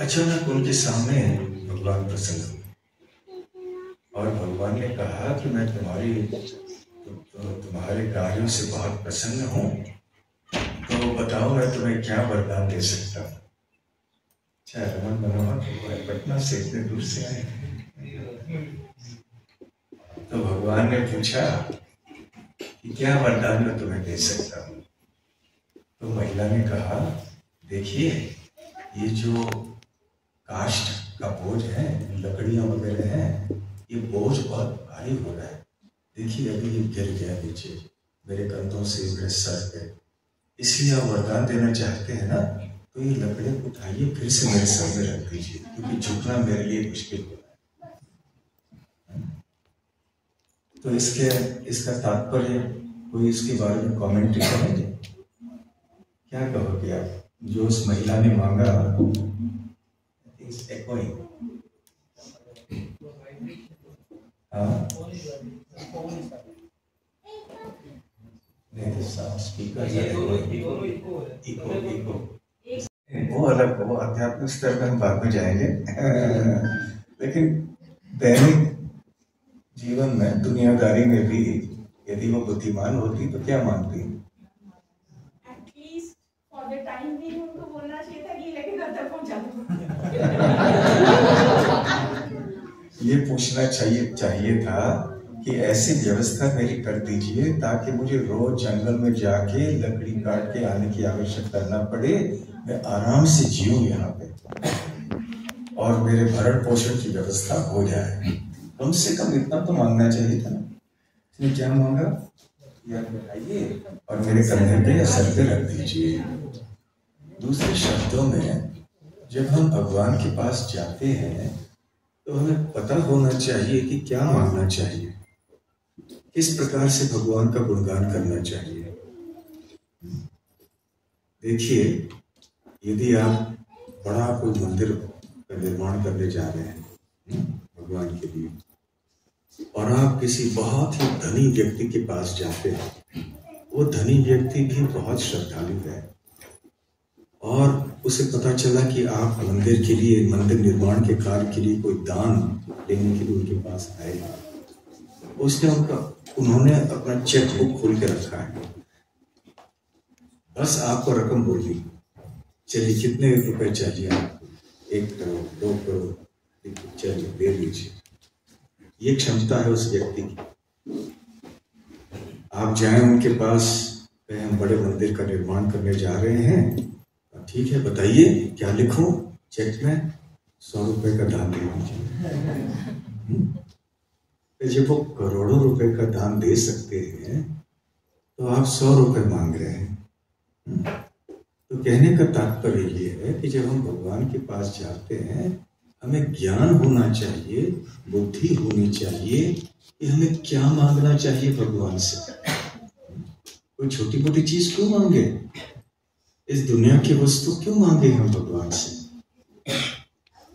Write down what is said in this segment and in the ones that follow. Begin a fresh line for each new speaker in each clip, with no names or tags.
अचानक उनके सामने भगवान प्रसन्न हुए और भगवान ने कहा कि मैं तुम्हारे कार्यों से बहुत प्रसन्न हूँ, तो बताओ मैं तुम्हें क्या वरदान दे सकता हूँ। अच्छा, रमन मनोहर पटना से इतने दूर से आए। तो भगवान ने पूछा कि क्या वरदान मैं तुम्हें दे सकता हूँ। तो महिला ने कहा, देखिए ये जो काष्ठ का बोझ है, लकड़ियां वगैरह हैं, ये बोझ बहुत भारी हो रहा है। देखिए अभी ये गिर गया नीचे मेरे कंधों से, मेरे सर पे। इसलिए आप वरदान देना चाहते हैं ना, तो ये लकड़ियां उठाइए, फिर से मेरे सर में रख दीजिए, क्योंकि झुकना मेरे लिए मुश्किल हो रहा है। तो इसका तात्पर्य कोई इसके बारे में कमेंट करेंगे? क्या कहोगे आप? जो उस महिला ने मांगा, वो अलग, वो आध्यात्मिक स्तर पर हम बाद में जाएंगे। लेकिन दैनिक जीवन में, दुनियादारी में भी यदि वो बुद्धिमान होती तो क्या मानती?
At least for the time being उनको बोलना चाहिए था कि लेके घर तक पहुंचा दो।
ये पूछना चाहिए था कि ऐसी व्यवस्था मेरी कर दीजिए ताकि मुझे रोज जंगल में जाके लकड़ी काट के आने की आवश्यकता न पड़े, मैं आराम से जीऊं यहाँ पे और मेरे भरण पोषण की व्यवस्था हो जाए। कम से कम इतना तो मांगना चाहिए था ना। इसने क्या मांगा? यार बताइए, और मेरे कंधे पे या सर पे रख दीजिए। दूसरे शब्दों में, जब हम भगवान के पास जाते हैं तो हमें पता होना चाहिए कि क्या मांगना चाहिए, किस प्रकार से भगवान का गुणगान करना चाहिए। देखिए, यदि आप बड़ा कोई मंदिर का निर्माण करने जा रहे हैं भगवान के लिए, और आप किसी बहुत ही धनी व्यक्ति के पास जाते हैं, वो धनी व्यक्ति भी बहुत श्रद्धालु है, और उसे पता चला कि आप मंदिर के लिए, मंदिर निर्माण के कार्य के लिए कोई दान लेने के लिए उनके पास आए, उन्होंने अपना चेक बुक खोल के रखा है, बस आपको रकम बोल दी, चलिए कितने रुपए चाहिए आपको, 1 करोड़ 2 करोड़, चलिए दे दीजिए। ये क्षमता है उस व्यक्ति की। आप जाएं उनके पास, कहें हम बड़े मंदिर का निर्माण करने जा रहे हैं, ठीक है बताइए क्या लिखूं चेक में? 100 रुपए का दान दे दीजिए। जब वो करोड़ों रुपए का दान दे सकते हैं तो आप 100 रुपए मांग रहे हैं। तो कहने का तात्पर्य ये है कि जब हम भगवान के पास जाते हैं, हमें ज्ञान होना चाहिए, बुद्धि होनी चाहिए कि हमें क्या मांगना चाहिए भगवान से। कोई छोटी मोटी चीज क्यों मांगे? इस दुनिया की वस्तु क्यों मांगे हम भगवान से?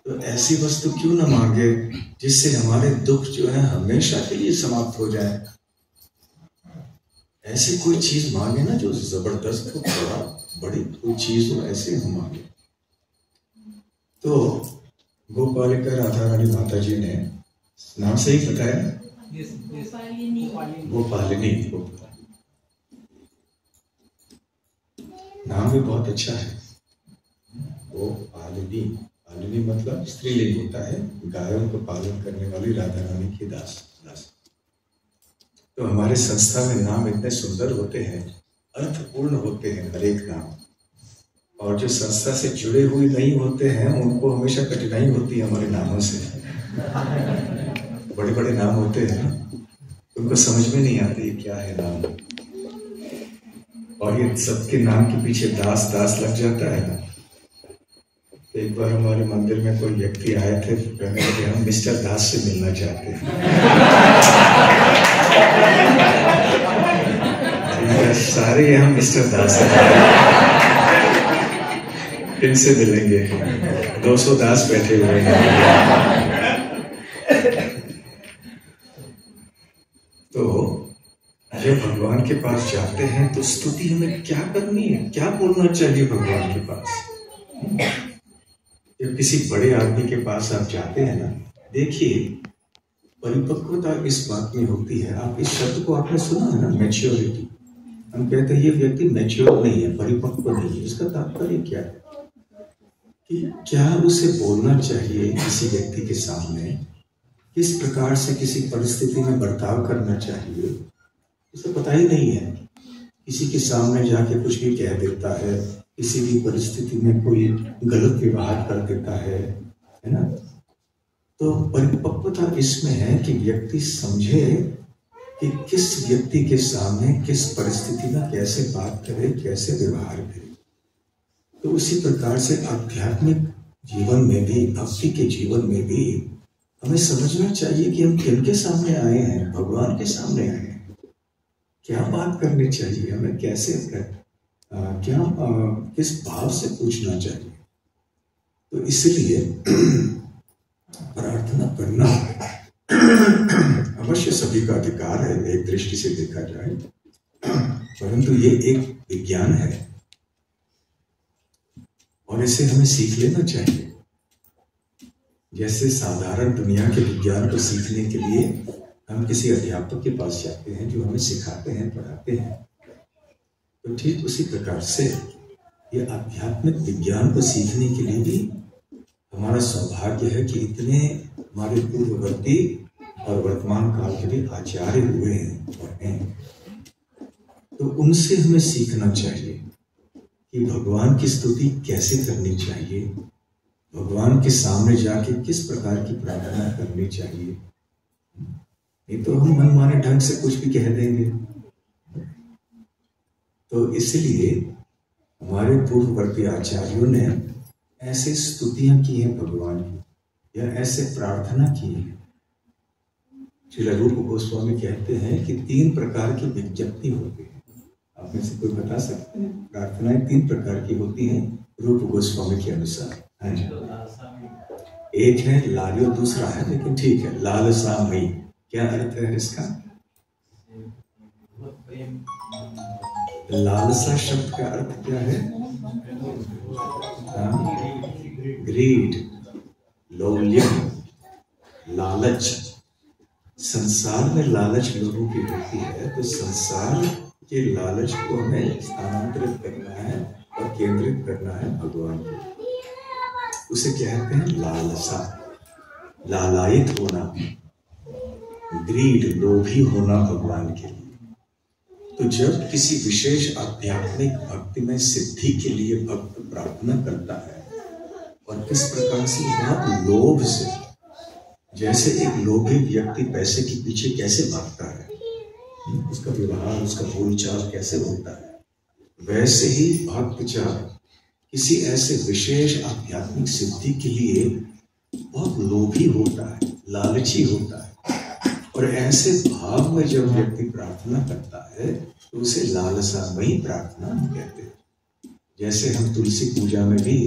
तो ऐसी वस्तु क्यों न मांगे जिससे हमारे दुख जो है हमेशा के लिए समाप्त हो जाए। ऐसी कोई चीज मांगे ना जो जबरदस्त हो, बड़ी कोई चीज हो, ऐसे हम मांगे। तो गोपालिका राधा रानी माता जी ने, नाम सही बताया? गोपालिनी। नाम भी बहुत अच्छा है, गोपालिनी। पालिनी मतलब स्त्रीलिंग होता है, गायों को पालन करने वाली राधा रानी की दास। तो हमारे संस्था में नाम इतने सुंदर होते हैं, अर्थपूर्ण होते हैं हर एक नाम, और जो संस्था से जुड़े हुए नहीं होते हैं उनको हमेशा कठिनाई होती है हमारे नामों से। बड़े बड़े नाम होते हैं, उनको समझ में नहीं आते ये क्या है नाम, और ये सबके नाम के पीछे दास दास लग जाता है ना। एक बार हमारे मंदिर में कोई व्यक्ति आए थे, तो कहने लगे हम मिस्टर दास से मिलना चाहते हैं। सारे यहाँ मिस्टर दास हैं, इनसे मिलेंगे। 200 दास बैठे हुए हैं। तो जब भगवान के पास जाते हैं तो स्तुति हमें क्या करनी है, क्या बोलना चाहिए भगवान के पास? जब किसी बड़े आदमी के पास आप जाते हैं ना, देखिए परिपक्वता इस बात में होती है, आप इस शब्द को आपने सुना है ना, मैच्योरिटी। हम कहते हैं ये व्यक्ति मैच्योर नहीं है, परिपक्व नहीं है। इसका तात्पर्य क्या है कि क्या उसे बोलना चाहिए किसी व्यक्ति के सामने, किस प्रकार से किसी परिस्थिति में बर्ताव करना चाहिए, उसे पता ही नहीं है। किसी के सामने जाके कुछ भी कह देता है, किसी भी परिस्थिति में कोई गलत व्यवहार कर देता है ना। तो परिपक्वता इसमें है कि व्यक्ति समझे कि किस व्यक्ति के सामने किस परिस्थिति में कैसे बात करे, कैसे व्यवहार करे। तो उसी प्रकार से आध्यात्मिक जीवन में भी, भक्ति के जीवन में भी हमें समझना चाहिए कि हम किनके सामने आए हैं, भगवान के सामने आए हैं। क्या बात करनी चाहिए हमें, कैसे किस भाव से पूछना चाहिए। तो इसलिए प्रार्थना करना अवश्य सभी का अधिकार है, एक दृष्टि से देखा जाए, परंतु ये एक विज्ञान है और इसे हमें सीख लेना चाहिए। जैसे साधारण दुनिया के विज्ञान को सीखने के लिए हम किसी अध्यापक के पास जाते हैं जो हमें सिखाते हैं, पढ़ाते हैं, तो ठीक उसी प्रकार से ये आध्यात्मिक विज्ञान को सीखने के लिए भी हमारा सौभाग्य है कि इतने हमारे पूर्ववर्ती और वर्तमान काल के भी आचार्य हुए हैं और हैं। तो उनसे हमें सीखना चाहिए कि भगवान की स्तुति कैसे करनी चाहिए, भगवान के सामने जाके किस प्रकार की प्रार्थना करनी चाहिए। नहीं तो हम मनमाने ढंग से कुछ भी कह देंगे। तो इसलिए हमारे पूर्ववर्ती आचार्यों ने ऐसे स्तुतियां की हैं भगवान की, या ऐसे प्रार्थना की है। श्रील रूप गोस्वामी कहते हैं कि 3 प्रकार की विज्ञप्ति होती है। आप में से कोई बता सकते हैं? प्रार्थनाएं 3 प्रकार की होती हैं रूप गोस्वामी के अनुसार। हाँ जी, एक है लालियो, दूसरा है, लेकिन ठीक है, लालसामयी। क्या अर्थ है इसका? लालसा शब्द का अर्थ क्या है? ग्रीड, लौल्यम, लालच। संसार में लालच लोगों की होती है, तो संसार के लालच को हमें स्थानांतरित करना है और केंद्रित करना है भगवान को। उसे कहते हैं लालसा, लालायित होना, ग्रीड, लोभी होना भगवान के लिए। तो जब किसी विशेष आध्यात्मिक भक्ति में सिद्धि के लिए भक्त प्रार्थना करता है और किस प्रकार से बहुत लोभ से, जैसे एक लोभी व्यक्ति पैसे के पीछे कैसे भागता है, उसका व्यवहार, उसका बोलचाल कैसे होता है, वैसे ही भक्तचार किसी ऐसे विशेष आध्यात्मिक सिद्धि के लिए बहुत लोभी होता है, लालची होता है। और ऐसे भाव में जब व्यक्ति प्रार्थना करता है तो उसे लालसामयी प्रार्थना कहते हैं। जैसे हम तुलसी पूजा में भी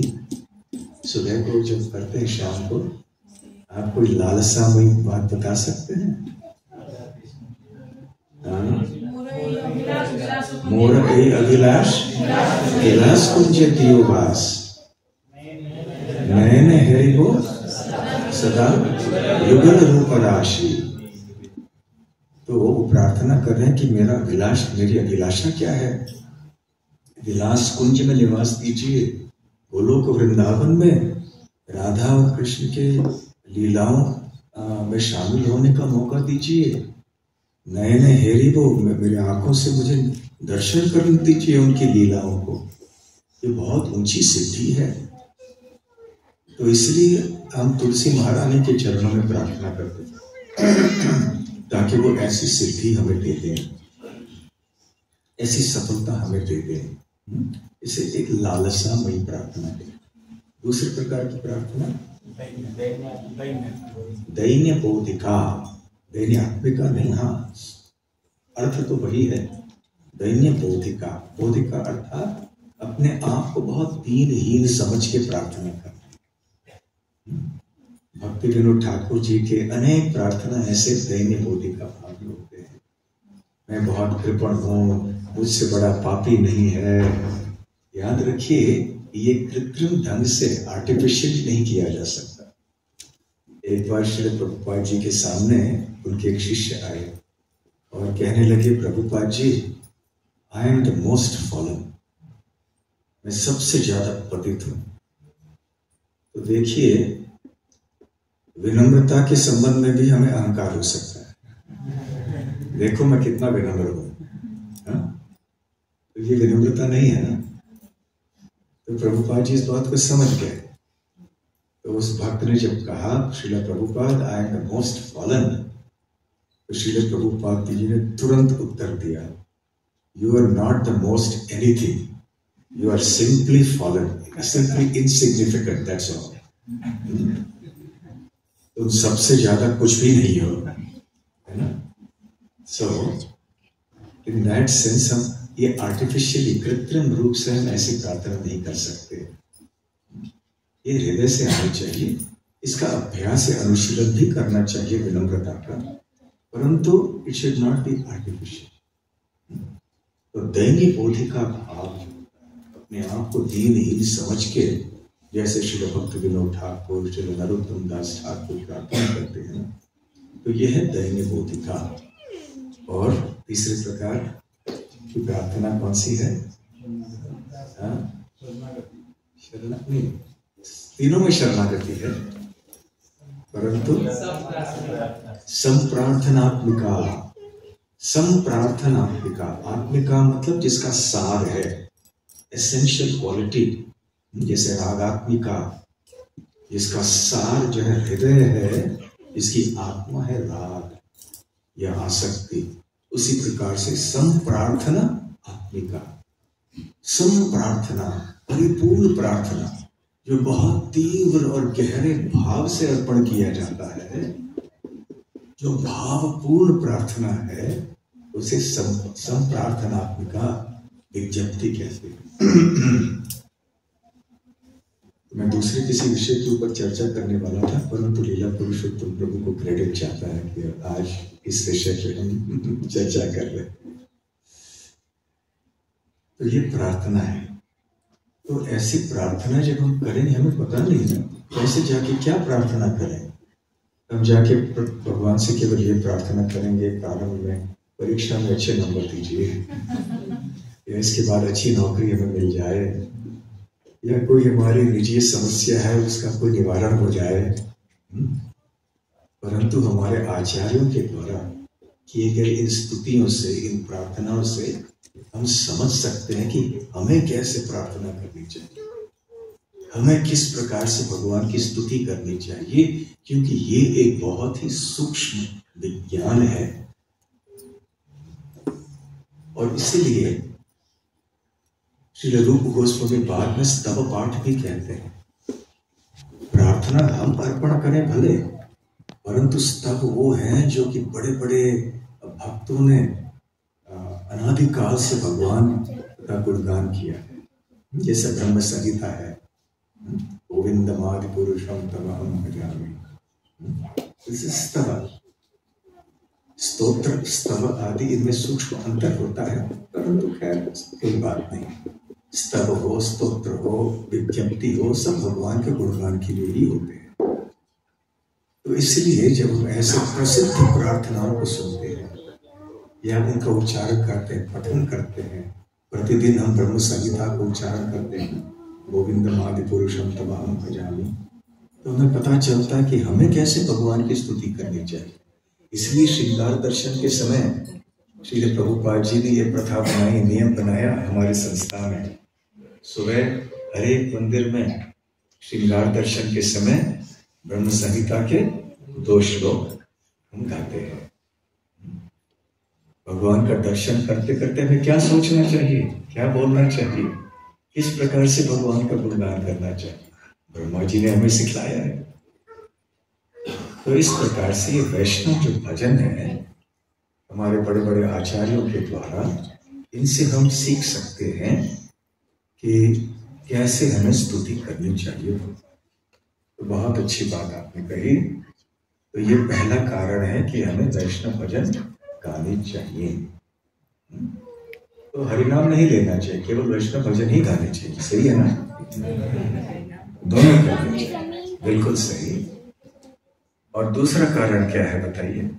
सुबह को जब करते हैं, शाम को, आप कोई लालसामयी बात बता सकते हैं? मोर कई अभिलाष विलास कुंज दियो वास, नयन है वो सदा युगल रूप राशि। तो वो प्रार्थना कर रहे हैं कि मेरा अभिलाष, मेरी अभिलाषा क्या है? विलास कुंज में निवास दीजिए, गोलोक वृंदावन में राधा और कृष्ण के लीलाओं में शामिल होने का मौका दीजिए। नए नए हेरी वो मेरी आंखों से मुझे दर्शन करने दीजिए उनकी लीलाओं को। ये बहुत ऊंची सिद्धि है। तो इसलिए हम तुलसी महारानी के चरणों में प्रार्थना करते हैं ताकि वो ऐसी सिद्धि हमें दे दें, ऐसी सफलता हमें दे दें। इसे एक लालसामयी प्रार्थना है। दूसरे प्रकार की प्रार्थना दैन्य बौद्धिका, दैन्य आत्मिका नहीं, हाँ अर्थ तो वही है, दैन्य बौद्धिका। बौद्धिका अर्थात अपने आप को बहुत दीनहीन समझ के प्रार्थना करना। भक्ति विनोद ठाकुर जी के अनेक प्रार्थना ऐसे दैन्य बौद्धिका भाव में होते हैं। मैं बहुत कृपण हूँ, मुझसे बड़ा पापी नहीं है। याद रखिए, ये कृत्रिम ढंग से आर्टिफिशियल नहीं किया जा सकता। एक बार श्री प्रभुपाद जी के सामने उनके एक शिष्य आए और कहने लगे, Prabhupada ji, I am the most fallen, मैं सबसे ज्यादा पतित हूं। तो देखिए, विनम्रता के संबंध में भी हमें अहंकार हो सकता है। देखो मैं कितना विनम्र हूं, तो ये विनम्रता नहीं है ना। तो प्रभुपाद जी इस बात को समझ गए। तो उस भक्त ने जब कहा, Srila Prabhupada, I am the most fallen, तो श्रील प्रभुपाद जी ने तुरंत उत्तर दिया, you are not the most anything, you are simply fallen, simply insignificant, that's all. तुम सबसे ज्यादा कुछ भी नहीं हो, है ना। सो इन दैट सेंस हम ये आर्टिफिशियली, कृत्रिम रूप से हम ऐसी प्रार्थना नहीं कर सकते। ये हृदय से आनी चाहिए। इसका अभ्यास या अनुशीलन भी करना चाहिए विनम्रता का, परंतु it should not be artificial. तो दैन्य बोधि का भाव, अपने आप को दीनहीन समझ के, जैसे श्री भक्त विनोद ठाकुर, श्री नरोत्तम दास ठाकुर प्रार्थना करते हैं, तो यह है दैन्य बोधि का। और तीसरे प्रकार की प्रार्थना कौन सी है? शरणागति। तीनों में शरणागति है, परंतु संप्रार्थनात्मिका। संप्रार्थनात्मिका, आत्मिका मतलब जिसका सार है, एसेंशियल क्वालिटी। जैसे रागात्मिका, जिसका सार जो है हृदय है, जिसकी आत्मा है राग या आसक्ति। उसी प्रकार से संप्रार्थना आत्मिका, संप्रार्थना परिपूर्ण प्रार्थना, जो बहुत तीव्र और गहरे भाव से अर्पण किया जाता है, जो भावपूर्ण प्रार्थना है, उसे संप्रार्थनात्मिका विज्ञप्ति कहते हैं। मैं दूसरे किसी विषय के ऊपर चर्चा करने वाला था, परंतु लीला पुरुषोत्तम प्रभु को क्रेडिट चाहता है कि आज इस विषय पे हम चर्चा कर रहे हैं। तो ये प्रार्थना है। तो ऐसी प्रार्थना जब हम करेंगे, हमें पता नहीं है कैसे जाके क्या प्रार्थना करें। हम जाके भगवान से केवल ये प्रार्थना करेंगे, प्रारंभ में परीक्षा में अच्छे नंबर दीजिए, या इसके बाद अच्छी नौकरी हमें मिल जाए, या कोई हमारी निजी समस्या है उसका कोई निवारण हो जाए। परंतु हमारे आचार्यों के द्वारा किए गए इन स्तुतियों से, इन प्रार्थनाओं से हम समझ सकते हैं कि हमें कैसे प्रार्थना करनी चाहिए, हमें किस प्रकार से भगवान की स्तुति करनी चाहिए, क्योंकि ये एक बहुत ही सूक्ष्म विज्ञान है। और इसीलिए श्री रूप गोस्वामी बाद में स्तव पाठ भी कहते हैं। प्रार्थना हम अर्पण करें भले, परंतु स्तव वो हैं जो कि बड़े बड़े भक्तों ने अनादिकाल से भगवान का गुणगान किया है। जैसे ब्रह्म संहिता है, गोविंदमादि पुरुषम तमहम भजामि। स्तव, स्तोत्र, स्तव आदि, इनमें सूक्ष्म अंतर होता है, परंतु खैर कोई बात नहीं। स्तव हो, स्तोत्र हो, विज्ञप्ति हो, सब भगवान के गुणगान के लिए ही होते हैं। तो इसलिए जब हम ऐसे प्रसिद्ध प्रार्थनाओं को सुनते हैं या उनका उच्चारण करते हैं, पठन करते हैं, प्रतिदिन हम ब्रह्म संहिता को उच्चारण करते हैं, गोविंदमादि पुरुषम तमहम भजामि, तो हमें पता चलता है कि हमें कैसे भगवान की स्तुति करनी चाहिए। इसलिए श्रृंगार दर्शन के समय श्री प्रभुपाद जी ने यह प्रथा बनाई, नियम बनाया हमारे संस्था में। सुबह हर एक मंदिर में श्रृंगार दर्शन के समय ब्रह्म संहिता के 2 श्लोक हम गाते हैं। भगवान का दर्शन करते करते हमें क्या सोचना चाहिए, क्या बोलना चाहिए, किस प्रकार से भगवान का गुणगान करना चाहिए, ब्रह्मा जी ने हमें सिखलाया है। तो इस प्रकार से ये वैष्णव जो भजन है हमारे बड़े बड़े आचार्यों के द्वारा, इनसे हम सीख सकते हैं कि कैसे हमें स्तुति करनी चाहिए। तो बहुत अच्छी बात आपने कही। तो ये पहला कारण है कि हमें वैष्णव भजन गाने चाहिए। तो हरिनाम नहीं लेना चाहिए, केवल वैष्णव भजन ही गाने चाहिए। सही है ना? दोनों करने चाहिए, बिल्कुल सही। और दूसरा कारण क्या है बताइए?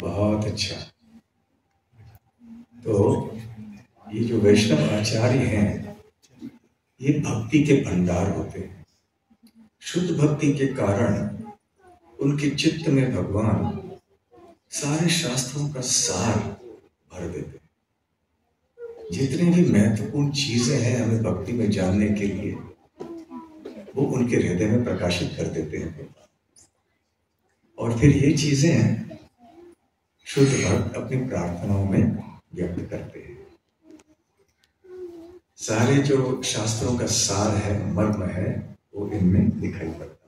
बहुत अच्छा। तो ये जो वैष्णव आचार्य हैं, ये भक्ति के भंडार होते हैं। शुद्ध भक्ति के कारण उनके चित्त में भगवान सारे शास्त्रों का सार भर देते हैं। जितनी भी महत्वपूर्ण चीजें हैं हमें भक्ति में जानने के लिए, वो उनके हृदय में प्रकाशित कर देते हैं। और फिर ये चीजें शुद्ध भक्त अपनी प्रार्थनाओं में व्यक्त करते हैं। सारे जो शास्त्रों का सार है, मर्म है, वो इनमें दिखाई पड़ता है।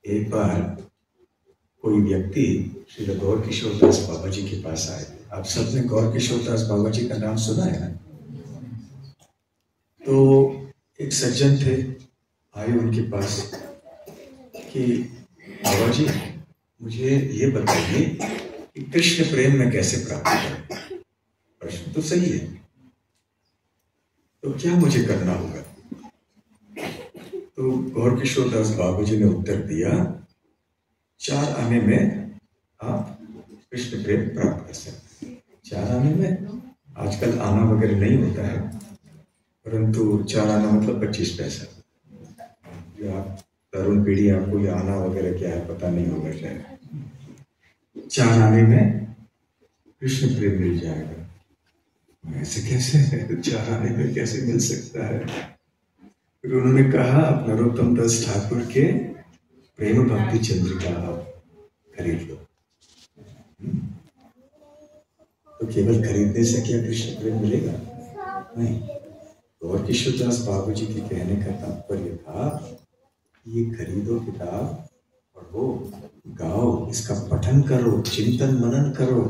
एक बार कोई व्यक्ति श्री गौर किशोर दास बाबा जी के पास आए। आप सबने गौर किशोर दास बाबा जी का नाम सुना है ना? तो एक सज्जन थे, आए उनके पास कि बाबा जी मुझे ये बताइए कि कृष्ण प्रेम में कैसे प्राप्त करें। प्रश्न तो सही है, तो क्या मुझे करना होगा? तो गौर किशोर दास बाबा जी ने उत्तर दिया, 4 आने में आप कृष्ण प्रेम प्राप्त कर सकते हैं। 4 आने में आजकल आना वगैरह नहीं होता है, परंतु 4 आना मतलब 25 पैसा। जो आप तरुण पीढ़ी, आपको ये आना वगैरह क्या है पता नहीं होगा शायद। 4 आने में कृष्ण प्रेम मिल जाएगा। ऐसे कैसे है? 4 आने में कैसे मिल सकता है? फिर उन्होंने कहा, आप नरोत्तम दास ठाकुर के प्रेम भक्ति चंद्रिका आप खरीद लो। तो केवल खरीदने से क्या कृष्ण प्रेम मिलेगा? नहीं। गौर किशोर दास बाबू जी के कहने का तात्पर्य था, ये खरीदो किताब और वो गाओ, इसका पठन करो, चिंतन मनन करो,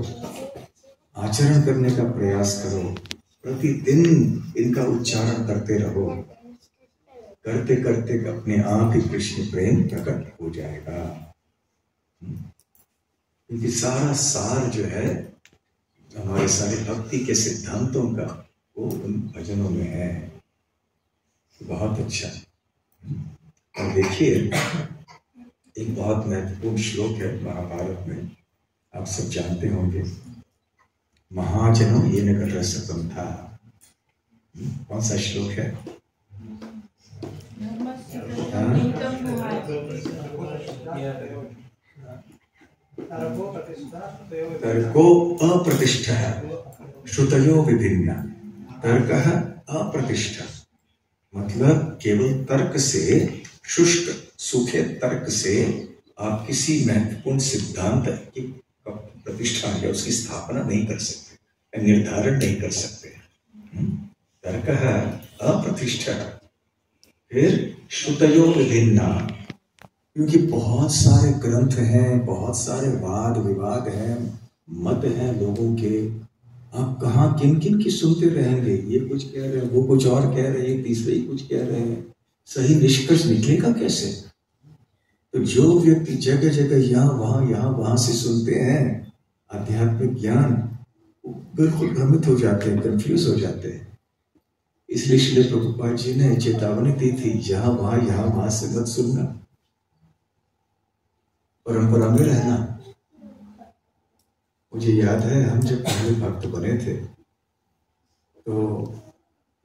आचरण करने का प्रयास करो, प्रतिदिन इनका उच्चारण करते रहो। करते करते अपने आप ही कृष्ण प्रेम प्रकट हो जाएगा। क्योंकि सारा सार जो है हमारे सारे भक्ति के सिद्धांतों का, वो उन भजनों में है। बहुत अच्छा। और देखिए, एक बहुत महत्वपूर्ण श्लोक है महाभारत में, आप सब जानते होंगे, महाजनो ये नगर रसकम था। कौन सा श्लोक है? तर्को अप्रतिष्ठा श्रुतयो विभिन्ना। तर्क अप्रतिष्ठा मतलब केवल तर्क से, शुष्क सूखे तर्क से आप किसी महत्वपूर्ण सिद्धांत की प्रतिष्ठा या उसकी स्थापना नहीं कर सकते, निर्धारण नहीं कर सकते। तर्क अप्रतिष्ठा। फिर श्रुतयो विभिन्ना, क्योंकि बहुत सारे ग्रंथ हैं, बहुत सारे वाद विवाद हैं, मत हैं लोगों के। आप कहाँ किन किन की सुनते रहेंगे? ये कुछ कह रहे हैं, वो कुछ और कह रहे हैं, तीसरे ही कुछ कह रहे हैं। सही निष्कर्ष निकलेगा कैसे? तो जो व्यक्ति जगह जगह यहाँ वहां से सुनते हैं आध्यात्मिक ज्ञान, बिल्कुल भ्रमित हो जाते हैं, कंफ्यूज हो जाते हैं। इसलिए श्री प्रभुपाद जी ने चेतावनी दी थी, यहाँ वहां से मत सुनना, परंपरा में रहना। मुझे याद है, हम जब पहले भक्त बने थे तो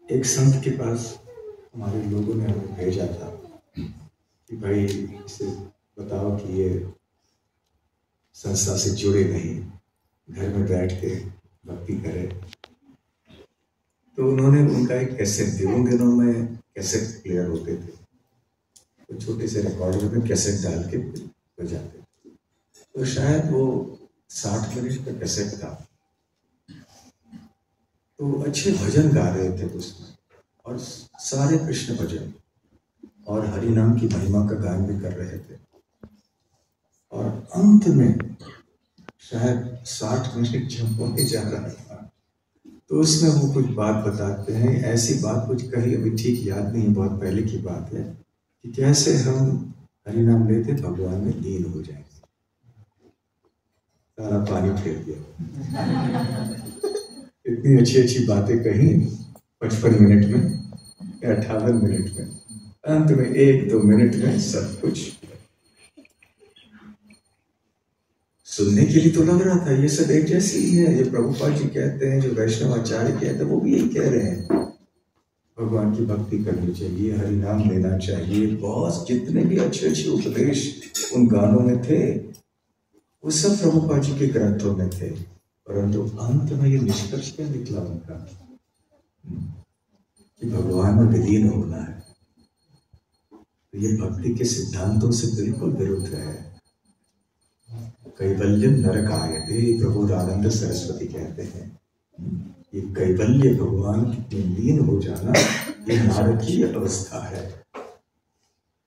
एक संत के पास हमारे लोगों ने हमें भेजा था कि भाई इसे बताओ कि ये संस्था से जुड़े नहीं, घर में बैठ के भक्ति करे। तो उन्होंने उनका एक कैसेट दिया। उन दिनों में कैसेट प्लेयर होते थे, तो छोटे से रिकॉर्डर में कैसेट डाल के बजाते थे। तो शायद वो 60 मिनट का कैसेट था। तो अच्छे भजन गा रहे थे उसमें, और सारे कृष्ण भजन और हरि नाम की महिमा का गान भी कर रहे थे। और अंत में शायद 60 मिनट जब होने जा रहा था तो उसमें वो कुछ बात बताते हैं, ऐसी बात कुछ कही, अभी ठीक याद नहीं, बहुत पहले की बात है, कि कैसे हम हरि नाम लेते भगवान में लीन हो जाएंगे। सारा पानी फेर दिया। इतनी अच्छी अच्छी बातें कही 55 मिनट में या 58 मिनट में, अंत में 1-2 मिनट में सब कुछ सुनने के लिए तो लग रहा था ये सब एक जैसे ही है। ये प्रभुपाद जी कहते हैं, जो वैष्णव आचार्य कहते हैं, वो भी यही कह रहे हैं, भगवान की भक्ति करनी चाहिए, हरि नाम लेना चाहिए। बहुत जितने भी अच्छे अच्छे उपदेश उन गानों में थे, वो सब प्रभुपाद जी के ग्रंथों में थे, परंतु अंत में ये निष्कर्ष क्या निकला उनका कि भगवान में विलीन होना है। तो ये भक्ति के सिद्धांतों से बिल्कुल विरुद्ध है। कैवल्यम नरकायते, प्रभु आनंद सरस्वती कहते हैं, ये कैवल्य भगवान में लीन हो जाना, ये नारकीय अवस्था है।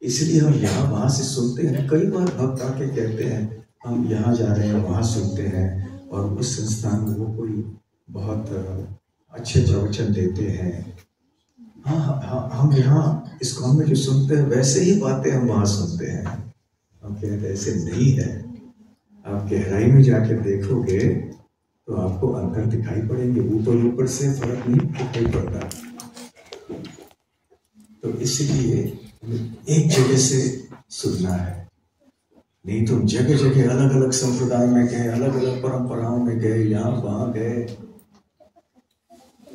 इसलिए हम यहाँ वहां से सुनते हैं। कई बार भक्त आके कहते हैं हम यहाँ जा रहे हैं, वहां सुनते हैं, और उस संस्थान में वो कोई बहुत अच्छे प्रवचन देते हैं। हाँ, हम यहाँ इस्कॉन में जो सुनते हैं वैसे ही बातें हम वहां सुनते हैं। हम कहते हैं ऐसे नहीं है। आप गहराई में जाकर देखोगे तो आपको अंतर दिखाई पड़ेंगे, ऊपर ऊपर से फर्क नहीं दिखाई पड़ता। तो इसलिए एक जगह से सुनना है, नहीं तो जगह जगह अलग अलग संप्रदाय में गए, अलग अलग परंपराओं में गए, यहाँ वहां गए।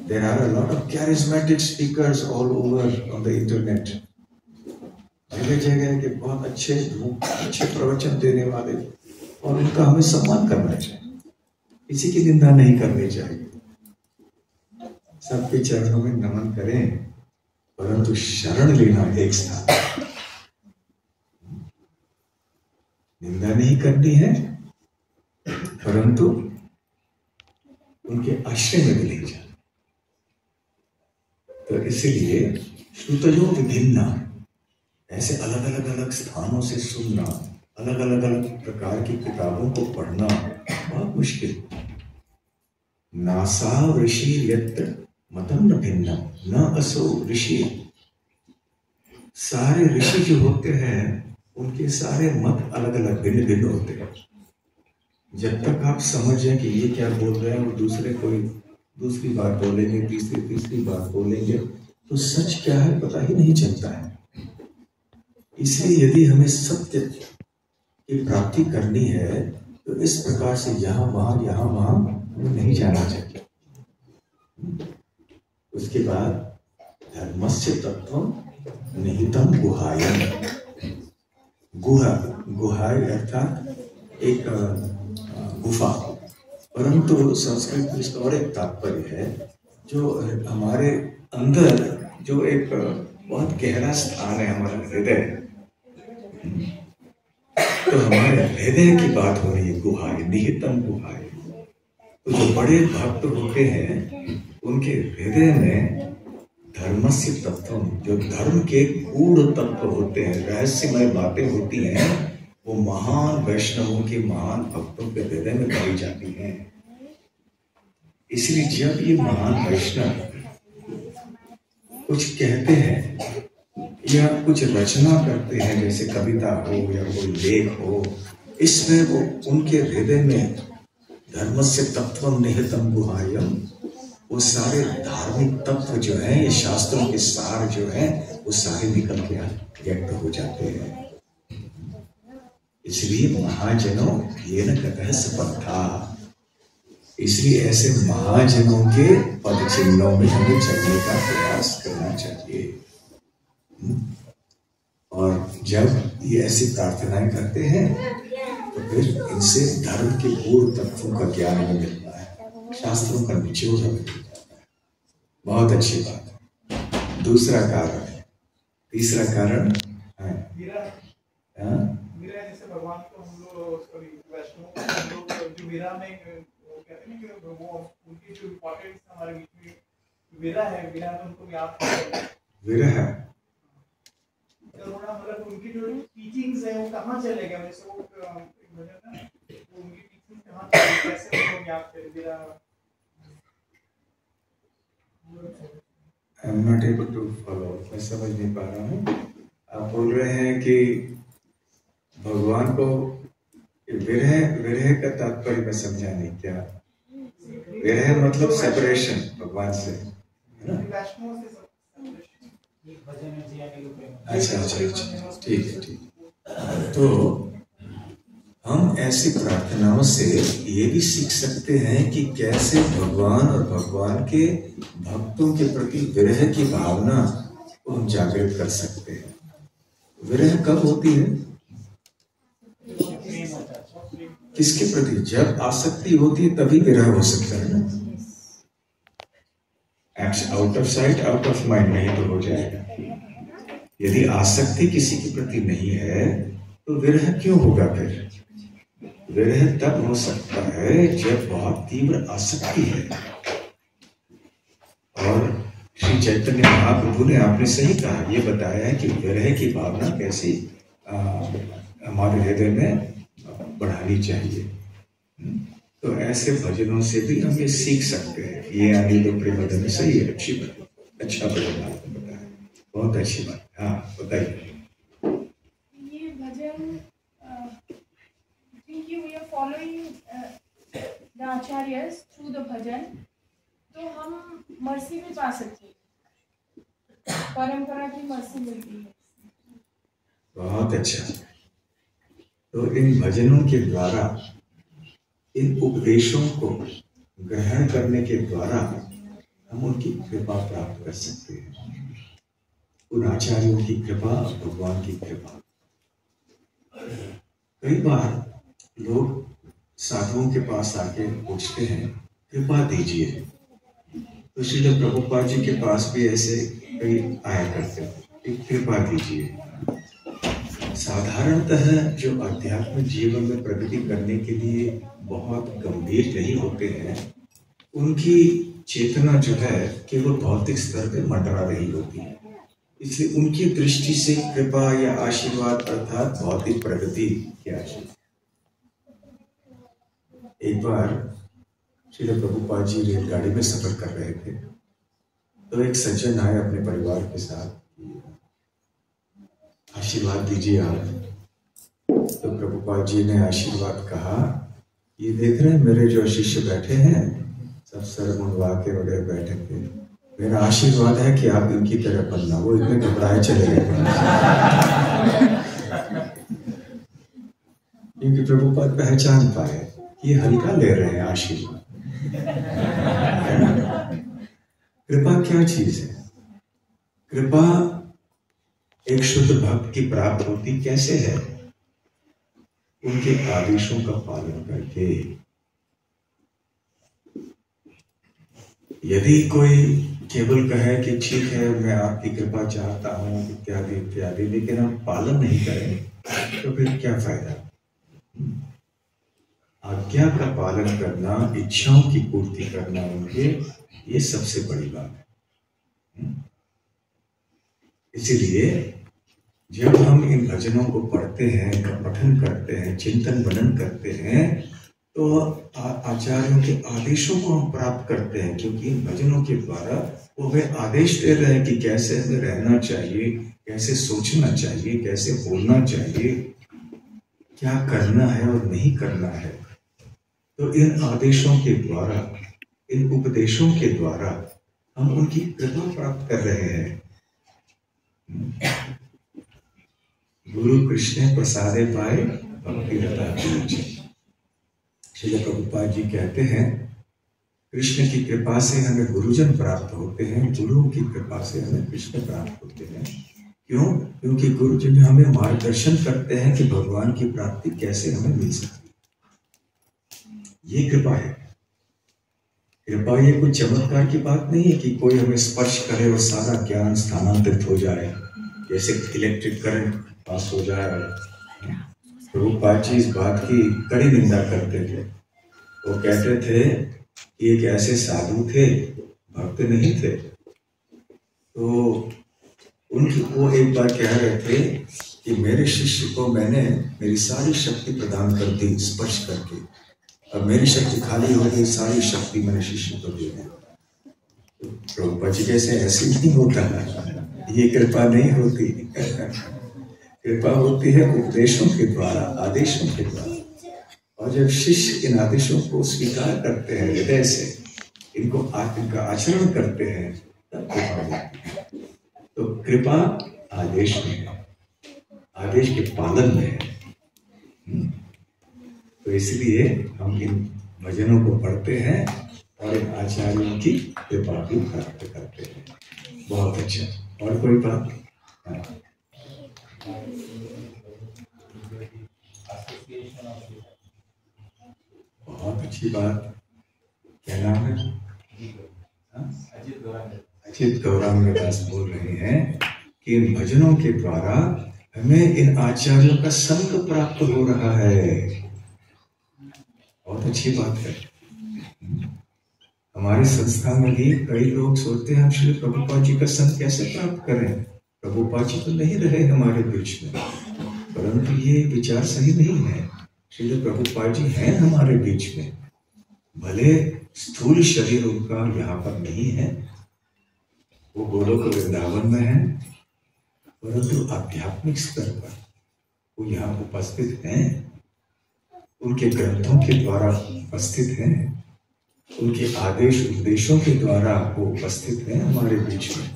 There are a lot of charismatic speakers all over on the internet. जगह जगह के बहुत अच्छे प्रवचन देने वाले, और उनका हमें सम्मान करना चाहिए, किसी की निंदा नहीं करनी चाहिए। सबके चरणों में नमन करें, परंतु शरण लेना एक स्थान, निंदा नहीं करनी है, परंतु उनके आश्रय में भी नहीं जाना। तो इसीलिए श्रुतयो विभिन्ना, ऐसे अलग अलग स्थानों से सुनना, अलग अलग प्रकार की किताबों को पढ़ना बहुत मुश्किल। नासा ऋषि यत्र मतम न भिन्ना न असो ऋषि। सारे ऋषि जो होते हैं उनके सारे मत अलग अलग भिन्न भिन्न होते हैं। जब तक आप समझें कि ये क्या बोल रहे हैं और दूसरे कोई दूसरी बात बोलेंगे, तीसरी बात बोलेंगे, तो सच क्या है पता ही नहीं चलता है। इसलिए यदि हमें सत्य की प्राप्ति करनी है तो इस प्रकार से यहाँ वहां हमें नहीं जाना चाहिए। उसके बाद धर्मस्य तत्व निहितम गुहायम। गुहाय अर्थात एक गुफा, परंतु संस्कृत में इसका और एक तात्पर्य है, जो हमारे अंदर जो एक बहुत गहरा स्थान है, हमारा हृदय। तो हमारे हृदय की बात हो रही है, गुहाय, निहितम गुहाय। तो जो बड़े भक्त होते हैं उनके हृदय में धर्मस्य तत्व, जो धर्म के गूढ़ तत्व होते हैं, रहस्यमय बातें होती हैं, वो महान वैष्णवों के, महान भक्तों के हृदय में पाई जाती हैं। इसलिए जब ये महान वैष्णव कुछ कहते हैं या कुछ रचना करते हैं, जैसे कविता हो या कोई लेख हो, इसमें वो उनके हृदय में धर्मस्य तत्वम निहितम गुहायम, वो सारे धार्मिक तत्व जो हैं, ये शास्त्रों के सार जो हैं, वो सारे निकल के व्यक्त हो जाते हैं। इसलिए महाजनों ये न कतः स्पर्धा, इसलिए ऐसे महाजनों के पद चिन्हों में हमें चलने का प्रयास करना चाहिए। और जब ये ऐसी प्रार्थनाएं करते हैं तो फिर इनसे धर्म के गूढ़ तत्वों का ज्ञान हमें मिलता है, शास्त्रों का निचोड़ हमें मिल जाता है। बहुत अच्छी बात है। दूसरा कारण है, तीसरा कारण है
जैसे भगवान को हम लोग वैष्णव को हम लोग जो वीरा में कहते हैं कि वो उनकी जो इम्पोर्टेंस हमारे बीच में वीरा है, वीरा में उनको याद करते हैं।
विरह
मतलब उनकी जो टीचिंग्स है वो कहाँ चले गए, वैसे वो एक भजन है, वो उनकी टीचिंग्स कहाँ चले गए, कैसे उनको याद करें Veera.
I am not able to follow, मैं समझ नहीं पा रहा हूँ। आप बोल रहे हैं कि भगवान को विरह, विरह का तात्पर्य मैं समझा नहीं। क्या विरह मतलब सेपरेशन भगवान से, है ना? अच्छा अच्छा अच्छा, ठीक है ठीक। तो हम ऐसी प्रार्थनाओं से ये भी सीख सकते हैं कि कैसे भगवान और भगवान के भक्तों के प्रति विरह की भावना को हम जागृत कर सकते हैं। विरह कब होती है? किसके प्रति? जब आसक्ति होती है तभी विरह हो सकता है ना। Out of sight out of mind नहीं तो हो जाएगा। यदि आसक्ति किसी के प्रति नहीं है तो विरह क्यों होगा? फिर विरह तब हो सकता है जब बहुत तीव्र आसक्ति है। और श्री चैतन्य महाप्रभु ने, आपने सही कहा, ये बताया है कि विरह की भावना कैसी हमारे हृदय में बढ़ानी चाहिए। तो ऐसे भजनों से भी हम ये सीख सकते हैं। ये आगे तो प्रेमधन सही है, अच्छी बात, अच्छा भजन आपने बताया, बहुत अच्छी बात। हाँ बताइए।
ये भजन think we are following the acharyas through the bhajan, तो हम मर्सी भी पा सकते हैं, परंपरा की मर्सी मिलती है।
बहुत अच्छा। तो इन भजनों के द्वारा, इन उपदेशों को ग्रहण करने के द्वारा हम उनकी कृपा प्राप्त कर सकते हैं। उन आचार्यों की कृपा, भगवान की कृपा। कई बार लोग साधुओं के पास आके पूछते हैं कृपा दीजिए, तो श्रील प्रभुपाद जी के पास भी ऐसे कई आया करते हैं, कृपा दीजिए। साधारणतः जो आध्यात्मिक जीवन में प्रगति करने के लिए बहुत गंभीर नहीं होते हैं, उनकी चेतना जो है केवल भौतिक स्तर पे मंडरा रही होती है। इसलिए उनकी दृष्टि से कृपा या आशीर्वाद अर्थात भौतिक प्रगति की आशीर्वाद। एक बार श्रील प्रभुपाद जी रेलगाड़ी में सफर कर रहे थे, तो एक सज्जन आए अपने परिवार के साथ, आशीर्वाद दीजिए आप। तो प्रभुपाद जी ने आशीर्वाद कहा, ये देख रहे हैं मेरे जो शिष्य बैठे हैं, सब सर मुंडवा के वगैरह बैठे थे, मेरा आशीर्वाद है कि आप इनकी तरह बनना। वो इतने घबराए चले गए क्योंकि प्रभुपाद पहचान पाए ये हल्का ले रहे हैं आशीर्वाद। कृपा क्या चीज है? कृपा एक शुद्ध भक्त की प्राप्त होती कैसे है? उनके आदेशों का पालन करके। यदि कोई केवल कहे कि ठीक है मैं आपकी कृपा चाहता हूं इत्यादि इत्यादि, लेकिन हम पालन नहीं करें तो फिर क्या फायदा? आज्ञा का पालन करना, इच्छाओं की पूर्ति करना उनके, ये सबसे बड़ी बात है। इसीलिए जब हम इन भजनों को पढ़ते हैं, इनका पठन करते हैं, चिंतन मनन करते हैं, तो आचार्यों के आदेशों को हम प्राप्त करते हैं, क्योंकि इन भजनों के द्वारा वो वे आदेश दे रहे हैं कि कैसे हमें रहना चाहिए, कैसे सोचना चाहिए, कैसे बोलना चाहिए, क्या करना है और नहीं करना है। तो इन आदेशों के द्वारा, इन उपदेशों के द्वारा हम उनकी कृपा प्राप्त कर रहे हैं। गुरु कृष्ण प्रसादे पाए भक्ति रता बीज। श्रील प्रभुपाद जी कहते हैं कृष्ण की कृपा से हमें गुरुजन प्राप्त होते हैं, गुरुओं की कृपा से हमें कृष्ण प्राप्त होते हैं। क्यों? क्योंकि गुरुजन हमें मार्गदर्शन करते हैं कि भगवान की प्राप्ति कैसे हमें मिल सकती है। ये कृपा है। कृपा ये कोई चमत्कार की बात नहीं है कि कोई हमें स्पर्श करे और सारा ज्ञान स्थानांतरित हो जाए, जैसे इलेक्ट्रिक करंट पास हो जाए। प्रभुपाद जी इस बात की कड़ी निंदा करते थे। वो कहते थे कि एक ऐसे साधु थे, भक्त नहीं थे, तो उनकी वो एक बार कह रहे थे कि मेरे शिष्य को मैंने मेरी सारी शक्ति प्रदान कर दी स्पर्श करके, अब मेरी शक्ति खाली हो गई, सारी शक्ति मैंने शिष्य को दे दी। तो प्रभुपाद जी जैसे ऐसे नहीं होता, ये कृपा नहीं होती। कृपा होती है उपदेशों के द्वारा, आदेशों के द्वारा। और जब शिष्य इन आदेशों को स्वीकार करते हैं हृदय से, इनका आचरण करते हैं, तब कृपा होती है। तो कृपा आदेश में है, आदेश के पालन में है। तो इसलिए हम इन भजनों को पढ़ते हैं और इन आचार्यों की कृपा भी प्राप्त करते हैं। बहुत अच्छा। और कोई बात? बहुत अच्छी बात। क्या नाम है? अजित गौरांग दास बोल रहे हैं कि इन भजनों के द्वारा हमें इन आचार्यों का संग प्राप्त हो रहा है। बहुत अच्छी बात है। हमारी संस्था में भी कई लोग सोचते हैं हम श्री प्रभुपाद जी का संग कैसे प्राप्त करें। प्रभुपाद जी तो नहीं रहे हमारे बीच में, परंतु ये विचार सही नहीं है। श्री प्रभुपाद जी हैं हमारे बीच में, भले स्थूल शरीर उनका यहाँ पर नहीं है, वो गोलोक वृंदावन में है, परंतु आध्यात्मिक स्तर पर वो यहाँ उपस्थित हैं। उनके ग्रंथों के द्वारा उपस्थित हैं, उनके आदेश उपदेशों के द्वारा वो उपस्थित हैं हमारे बीच में,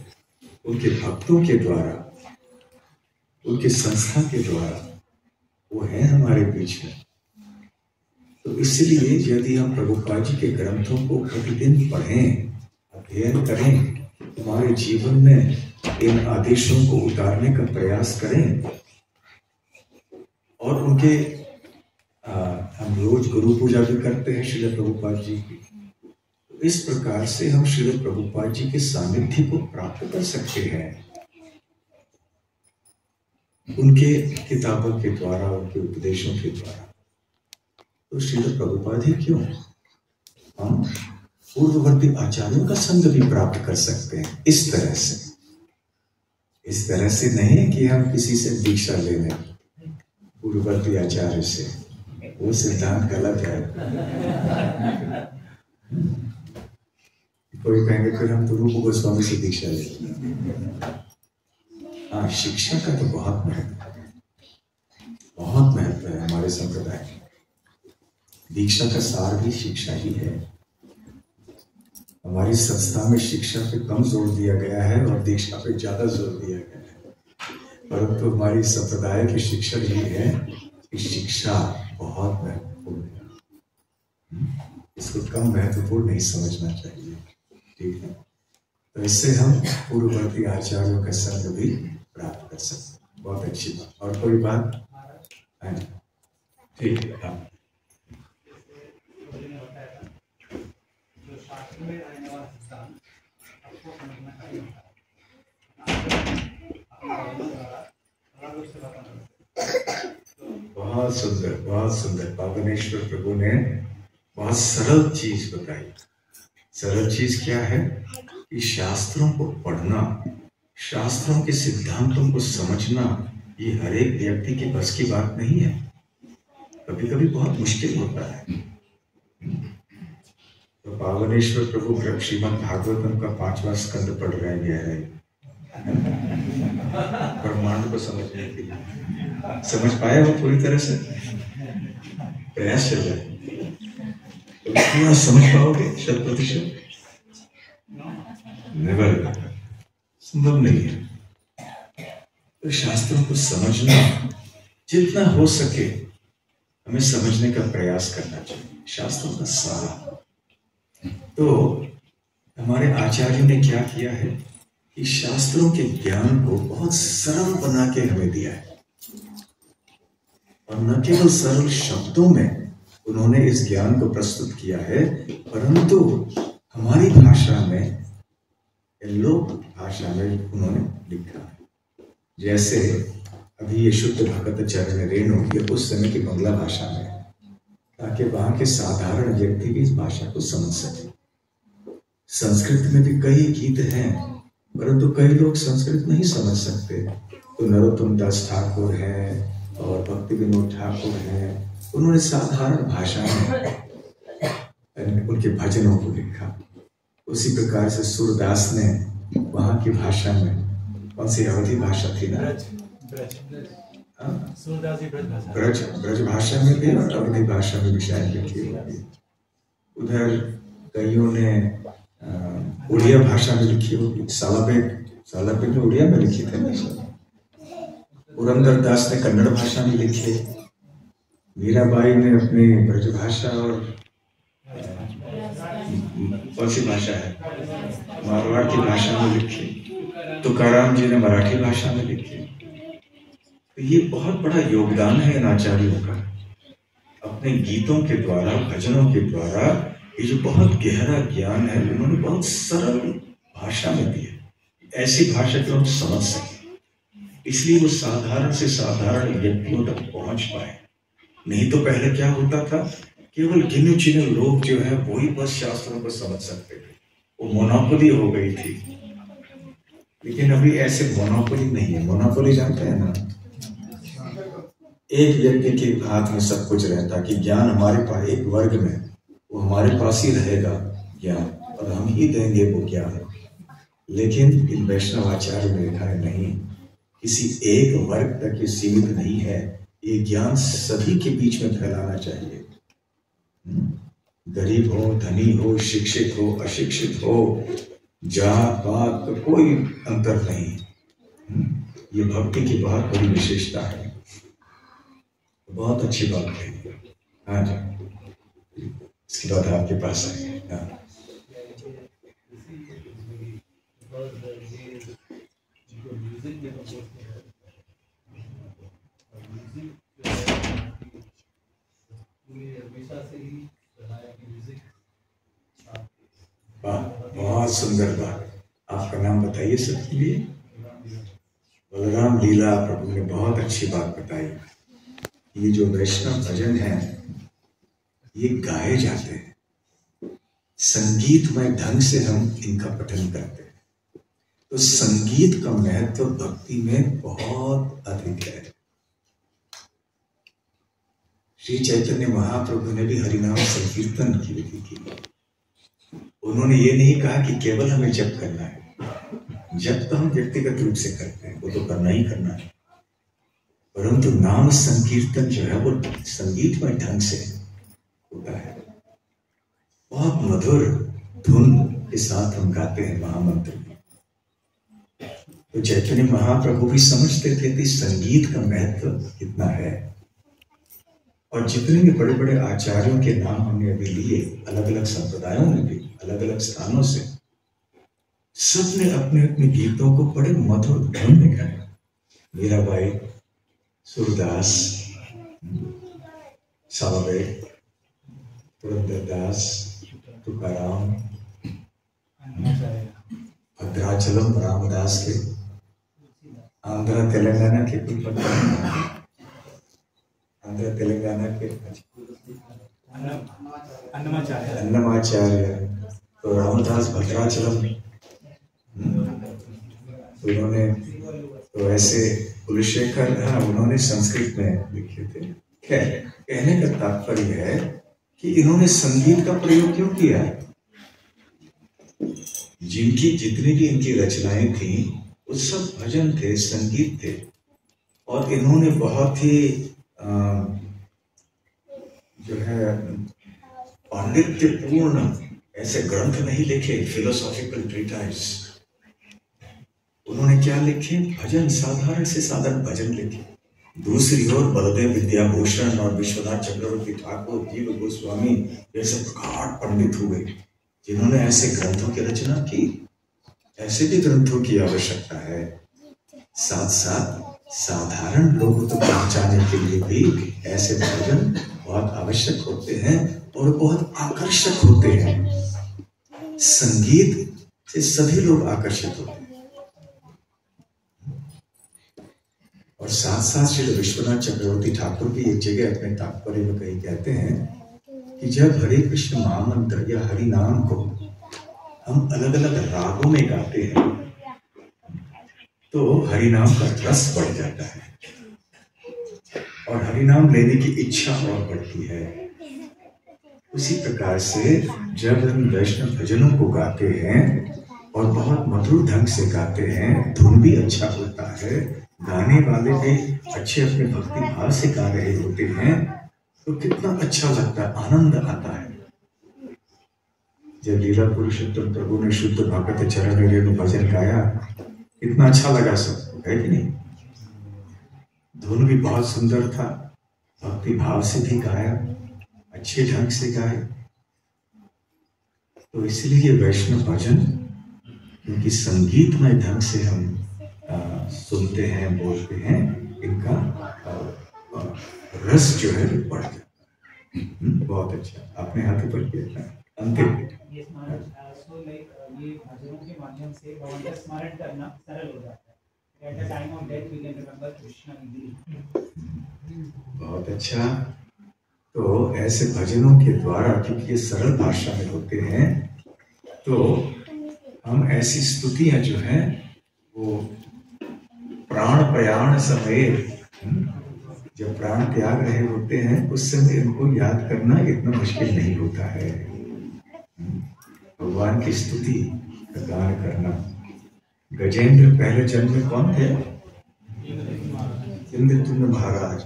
उनके भक्तों के द्वारा, उनके संस्था के द्वारा वो है हमारे बीच में। तो इसलिए यदि हम प्रभुपाद जी के ग्रंथों को प्रतिदिन पढ़ें, अध्ययन करें, हमारे जीवन में इन आदेशों को उतारने का प्रयास करें और उनके हम रोज गुरु पूजा भी करते हैं श्रील प्रभुपाद जी की। तो इस प्रकार से हम श्रील प्रभुपाद जी के सानिध्य को प्राप्त कर सकते हैं, उनके किताबों के द्वारा, उनके उपदेशों के द्वारा। तो श्रील प्रभुपाद ही क्यों, हम पूर्ववर्ती आचार्यों का संग भी प्राप्त कर सकते हैं इस तरह से। इस तरह से नहीं कि हम किसी से दीक्षा ले लें पूर्ववर्ती आचार्य से, वो सिद्धांत गलत है। कोई कहेंगे फिर हम तो रूप गोस्वामी से दीक्षा ले। हाँ, शिक्षा का तो बहुत महत्व है, बहुत महत्व है हमारे संप्रदाय में। दीक्षा का सार भी शिक्षा ही है। हमारी संस्था में शिक्षा पे कम जोर दिया गया है और दीक्षा पे ज्यादा जोर दिया गया है, परंतु हमारी संप्रदाय की शिक्षा ये है कि शिक्षा बहुत महत्वपूर्ण है, इसको कम महत्वपूर्ण नहीं समझना चाहिए। ठीक है, तो इससे हम पूर्ववर्ती आचार्यों का संग भी प्राप्त कर सकते हैं। बहुत अच्छी बात। और कोई बात? ठीक है। हाँ, बहुत सुंदर, बहुत सुंदर। पावनेश्वर प्रभु ने बहुत सरल चीज बताई। सरल चीज क्या है कि शास्त्रों को पढ़ना, शास्त्रों के सिद्धांतों को समझना, ये हर एक व्यक्ति के बस की बात नहीं है। कभी कभी बहुत मुश्किल होता है। तो पावनेश्वर प्रभु श्रीमद् भागवतम का 5वां स्कंद पढ़ रहे हैं ब्रह्मांड को समझने के लिए। समझ पाए वो पूरी तरह से? प्रयास चल रहा है, तो पूरा समझ पाओगे 100%? नेवर, संभव नहीं है। तो शास्त्रों को समझना, जितना हो सके हमें समझने का प्रयास करना चाहिए, शास्त्रों का सार। तो हमारे आचार्य ने क्या किया है कि शास्त्रों के ज्ञान को बहुत सरल बना के हमें दिया है, और न केवल सरल शब्दों में उन्होंने इस ज्ञान को प्रस्तुत किया है, परंतु हमारी भाषा में, लोक भाषा में उन्होंने लिखा है। जैसे अभी ये शुद्ध भगत चरण रेणु, ये उस समय की बंगला भाषा में है, ताकि वहां के साधारण व्यक्ति भी इस भाषा को समझ सके। संस्कृत में भी कई गीत हैं, परंतु कई लोग संस्कृत नहीं समझ सकते। तो नरोत्तम दास ठाकुर हैं और भक्ति विनोद ठाकुर हैं, उन्होंने साधारण भाषा में उनके भजनों को लिखा। उसी प्रकार से सूरदास ने वहां की भाषा में, कौन सी अवधि भाषा थी ना, ब्रज भाषा में भी और अवधि भाषा में भी शायद लिखी होगी। उधर कईयों ने उड़िया भाषा में लिखी होगी। सालापेट ने उड़िया में लिखी थे ना। पुरंदर दास ने कन्नड़ भाषा में लिखे। मीराबाई ने अपनी ब्रज भाषा और कौन सी भाषा है, मारवाड़ की भाषा में लिखी। तुकाराम जी ने मराठी भाषा में लिखी। तो ये बहुत बड़ा योगदान है इन आचार्यों का, अपने गीतों के द्वारा, भजनों के द्वारा ये जो बहुत गहरा ज्ञान है उन्होंने बहुत सरल भाषा में दिया, ऐसी भाषा जो हम समझ सके। इसलिए वो साधारण से साधारण व्यक्तियों तक पहुंच पाए। नहीं तो पहले क्या होता था, केवल गिने चुने लोग जो है वही बस शास्त्रों को समझ सकते थे, वो मोनोपोली हो गई थी। लेकिन अभी ऐसे मोनोपोली नहीं है। मोनोपोली जानते हैं ना, एक व्यक्ति के हाथ में सब कुछ रहता कि ज्ञान हमारे पास, एक वर्ग में वो हमारे पास ही रहेगा ज्ञान और हम ही देंगे वो ज्ञान। लेकिन इन वैष्णव आचार्य में लिखा है नहीं, किसी एक वर्ग तक ये सीमित नहीं है, ये ज्ञान सभी के बीच में फैलाना चाहिए। गरीब हो, धनी हो, शिक्षित हो, अशिक्षित हो, जात पात तो कोई अंतर नहीं। ये भक्ति की बहुत बड़ी विशेषता है। बहुत अच्छी बात है। हाँ जी, इसके बाद आपके पास आएंगे। हाँ। बहुत सुंदर बात। आपका नाम बताइए सबके लिए। बलराम लीला प्रभु ने बहुत अच्छी बात बताई। ये जो वैष्णव भजन है ये गाए जाते हैं, संगीतमय ढंग से हम इनका पठन करते हैं। तो संगीत का महत्व भक्ति में बहुत अधिक है। श्री चैतन्य महाप्रभु ने भी हरिनाम संकीर्तन की विधि की। उन्होंने ये नहीं कहा कि केवल हमें जप करना है। जप तो हम व्यक्तिगत रूप से करते हैं, वो तो करना ही करना है, परंतु नाम संकीर्तन जो है वो संगीतमय ढंग से होता है। बहुत मधुर धुन के साथ हम गाते हैं महामंत्र में। तो चैतन्य महाप्रभु भी समझते थे कि संगीत का महत्व कितना है। और जितने भी बड़े बड़े आचार्यों के नाम हमने अभी लिए, अलग अलग संप्रदायों में भी, अलग अलग स्थानों से, सबने अपने अपने गीतों को बड़े मधुर धुन में गाया। मीराबाई, सूरदास, सालापेट, पुरंदरदास, तुकाराम, भद्राचलम रामदास के, आंध्र तेलंगाना के, आंध्र तेलंगाना के अन्नमाचार्य, तो रामदास भद्राचलम, तो उन्होंने तो ऐसे कुलशेखर, हाँ, उन्होंने संस्कृत में लिखे थे। कहने का तात्पर्य है कि इन्होंने संगीत का प्रयोग क्यों किया। जिनकी जितनी भी इनकी रचनाएं थी वो सब भजन थे, संगीत थे। और इन्होंने बहुत ही जो है पांडित्यपूर्ण ऐसे ग्रंथ नहीं लिखे, फिलोसॉफिकल ट्रीटाइज। उन्होंने क्या लिखे, भजन, साधारण से साधारण भजन लिखे। दूसरी ओर बलदेव विद्याभूषण और विश्वनाथ चक्रवर्ती ठाकुर, जीव गोस्वामी जैसे प्रगाढ़ पंडित हुए जिन्होंने ऐसे ग्रंथों की रचना की। ऐसे भी ग्रंथों की आवश्यकता है। साथ साथ साधारण लोगों तक पहुंचाने के लिए भी ऐसे भजन बहुत आवश्यक होते हैं और बहुत आकर्षक होते हैं। संगीत से सभी लोग आकर्षित होते हैं। और साथ साथ श्री विश्वनाथ चक्रवर्ती ठाकुर भी एक जगह अपने तात्पर्य में कहीं कहते हैं कि जब हरे कृष्ण महामंत्र या हरि नाम को हम अलग अलग रागों में गाते हैं तो हरि नाम का रस बढ़ जाता है और हरि नाम लेने की इच्छा और बढ़ती है। उसी प्रकार से जब हम वैष्णव भजनों को गाते हैं और बहुत मधुर ढंग से गाते हैं, धुन भी अच्छा होता है, गाने वाले भी अच्छे अपने भक्ति भाव से गा रहे होते हैं, तो कितना अच्छा लगता है, आनंद आता है। जब लीला पुरुषोत्तम प्रभु ने शुद्ध भगत चरण रेणु भजन गाया, कितना अच्छा लगा सबको, है कि नहीं? धुन भी बहुत सुंदर था, भक्ति भाव से भी गाया, अच्छे ढंग से गाए। तो इसलिए वैष्णव भजन, क्योंकि संगीतमय ढंग से हम सुनते हैं, बोलते हैं, इनका रस जो है बढ़ जाता है। बहुत अच्छा, आपने हाथ ऊपर किया था। अंतिम
ये भजनों के माध्यम से भगवान का स्मरण करना सरल हो जाता है। At the time of death we can remember Krishna easily.
बहुत अच्छा। तो ऐसे भजनों के द्वारा, क्योंकि ये सरल भाषा में होते हैं, तो हम ऐसी स्तुतियां जो हैं वो प्राण प्रयाण समय, जब प्राण त्याग रहे होते हैं उस समय इनको याद करना इतना मुश्किल नहीं होता है। भगवान की स्तुति का गान करना। गजेंद्र पहले जन्म में कौन थे? इंद्रतुम्य महाराज।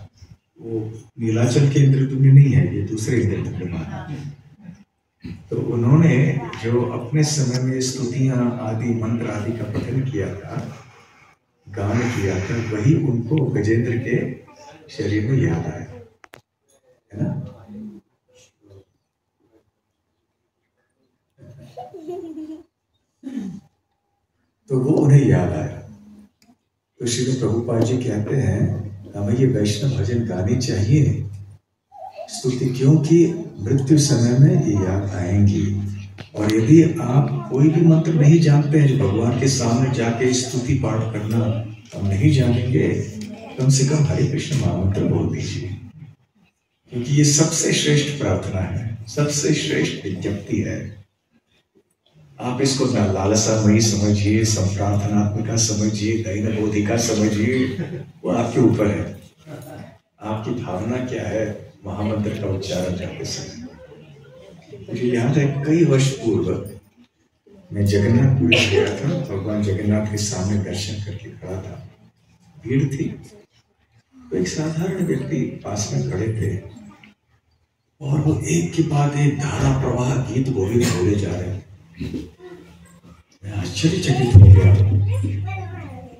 वो नीलाचल के इंद्रतुम्य नहीं है, ये दूसरे इंद्रतुम्य महाराज। तो उन्होंने जो अपने समय में स्तुतियां आदि मंत्र आदि का पठन किया था, गान किया था, वही उनको गजेंद्र के शरीर में याद आया, है ना? तो वो उन्हें याद आया। तो श्री प्रभुपाद जी कहते हैं हमें ये वैष्णव भजन गाने चाहिए स्तुति, क्योंकि मृत्यु समय में ये याद आएंगी। और यदि आप कोई भी मंत्र नहीं जानते हैं, जो भगवान के सामने जाके स्तुति पाठ करना हम नहीं जानेंगे, कम से कम हरे कृष्ण महामंत्र बोल दीजिए, क्योंकि ये सबसे श्रेष्ठ प्रार्थना है, सबसे श्रेष्ठ विज्ञप्ति है। आप इसको लालसामयी समझिए, संप्रार्थनात्मिका समझिए, दैन बोधिका समझिए, वो आपके ऊपर है। आपकी भावना क्या है महामंत्र का उच्चारण करते समय। मुझे याद है कई वर्ष पूर्व मैं जगन्नाथपुरी गया था, भगवान जगन्नाथ के सामने दर्शन करके खड़ा था, भीड़ थी। तो एक साधारण व्यक्ति पास में खड़े थे और वो एक के बाद एक धारा प्रवाह गीत गोविंद बोले जा रहे हैं। मैं आश्चर्यचकित हो गया।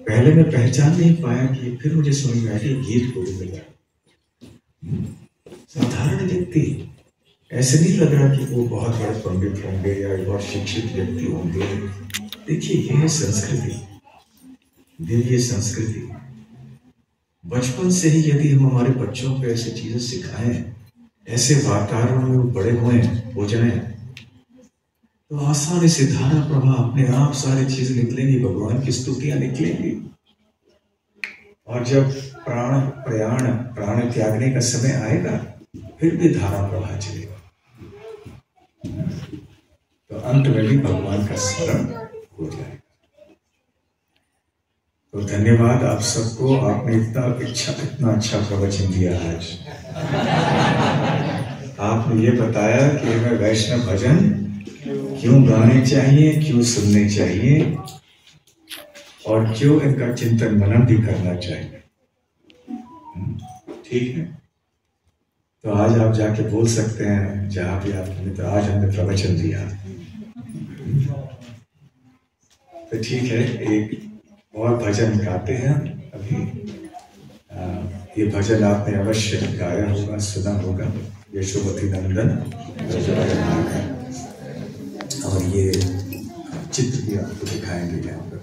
पहले मैं पहचान नहीं पाया कि फिर मुझे समझ में आया गीत गोविंद है। साधारण व्यक्ति, ऐसे नहीं लग रहा कि वो बहुत बड़े पंडित होंगे या बहुत शिक्षित व्यक्ति होंगे। देखिए, ये है संस्कृति, दिव्य संस्कृति। बचपन से ही यदि हम हमारे बच्चों को ऐसी चीजें सिखाएं, ऐसे वातावरण में वो बड़े हो जाएं, तो आसानी से धारा प्रवाह अपने आप सारी चीजें निकलेंगी, भगवान की स्तुतियां निकलेंगी। और जब प्राण त्यागने का समय आएगा, फिर भी धारा प्रवाह चलेगा। तो अंत में भी भगवान का स्मरण हो जाएगा। तो धन्यवाद आप सबको, आपने इतना अच्छा प्रवचन दिया आज। आपने ये बताया कि हमें वैष्णव भजन क्यों गाने चाहिए, क्यों सुनने चाहिए, और क्यों इनका चिंतन मनन भी करना चाहिए। ठीक है, तो आज आप जाके बोल सकते हैं जहां भी आपने, तो आज हमने प्रवचन दिया। तो ठीक है, एक और भजन गाते हैं अभी। ये भजन आपने अवश्य गाया होगा, सुना होगा, यशोमती नंदन। और ये चित्र भी आपको दिखाएंगे यहाँ पर।